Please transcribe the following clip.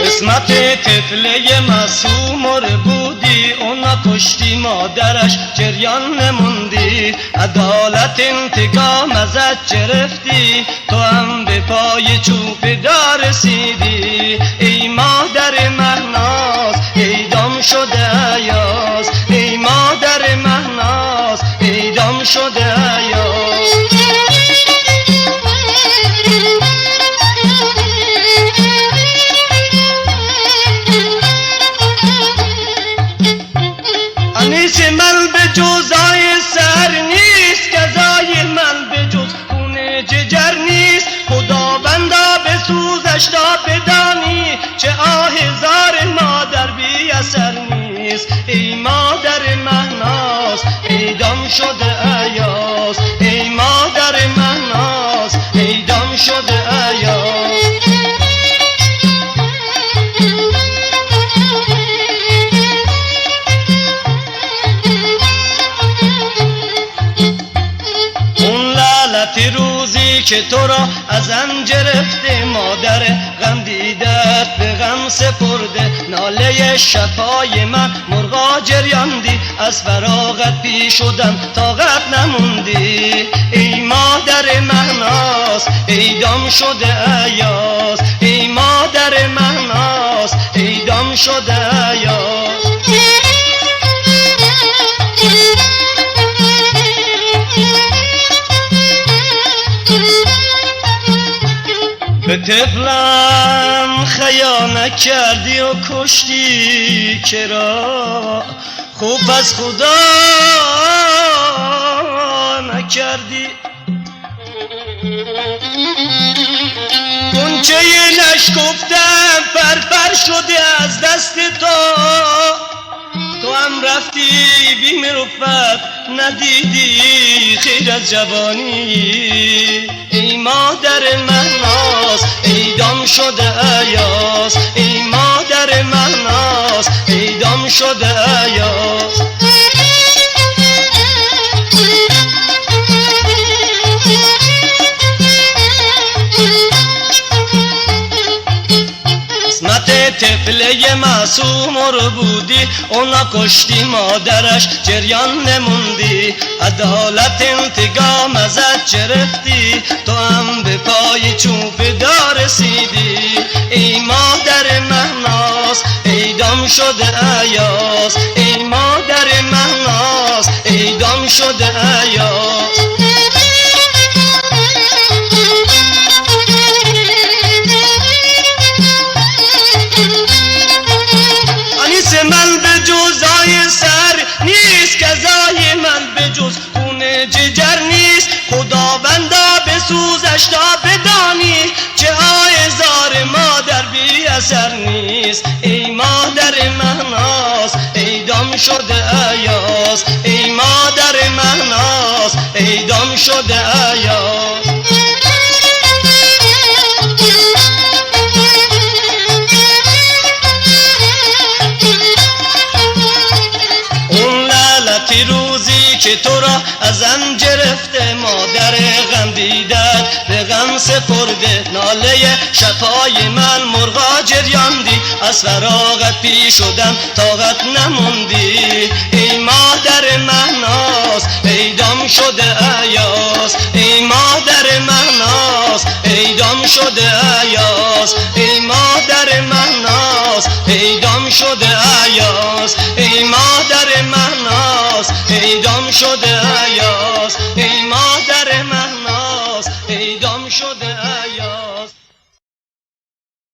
قسمت طفله معصوم رو بودی، اونا کشتی مادرش جریان نموندی، عدالت انتقام ازت گرفتی، تو هم به پای چوب دار رسیدی. ای مادر مهناز اعدام شده ایاز، ای مادر مهناز اعدام شده ایاز. انیس من به جزای سر نیست، گزای من به جز خون جگر نیست، خداوندا به سوزش تا بدانی، چه آه زار مادر بی اثر نیست. ای مادر مهناز اعدام شده ایاز، ای مادر مهناز اعدام شده ایاز. روزی که تو را ازم گرفته مادر، غم دیدت به غم سپرده، ناله شفای من مرغا جریاندی، از فراغت پی شدم طاقت نموندی. ای مادر مهناز اعدام شده ایاز، ای مادر مهناز اعدام شده ایاز. به طفلم خیانت کردی و کشتی، چرا خوب از خدا نکردی؟ گنجه نشکفتم پرپر شده از دست تو هم رفتی بی مروت ندیدی خیر از جوانی. ای مادر مهناز اعدام شده ایاز، ای مادر مهناز اعدام شده ایاز. قسمت طفله معصوم رو بودی، اونا کشتی مادرش جریان نموندی، عدالت انتقام ازت گرفتی، تو هم به پای چوب دار رسیدی. ای مادر مهناز اعدام شده ایاز، ای مادر مهناز اعدام شده ایاز. من به جزای سر نیست، گزای من به جز خون جگر نیست، خداوندا به سوزش تا بدانی، چه آه زار مادر بی اثر نیست. ای مادر مهناز اعدام شده ایاز، ای مادر مهناز اعدام شده ایاز. روزی که تو را ازم گرفته مادر، غم دیدت به غم سپرده، ناله شفای من مرغا جریاندی، از فراغت پی شدم طاقت نموندی. ای مادر مهناز اعدام شده ایاز، ای مادر مهناز اعدام شده ایاز، ای مادر مهناز اعدام شده ایاز، ای مادر مهناز اعدام شده ایاز، ای مادر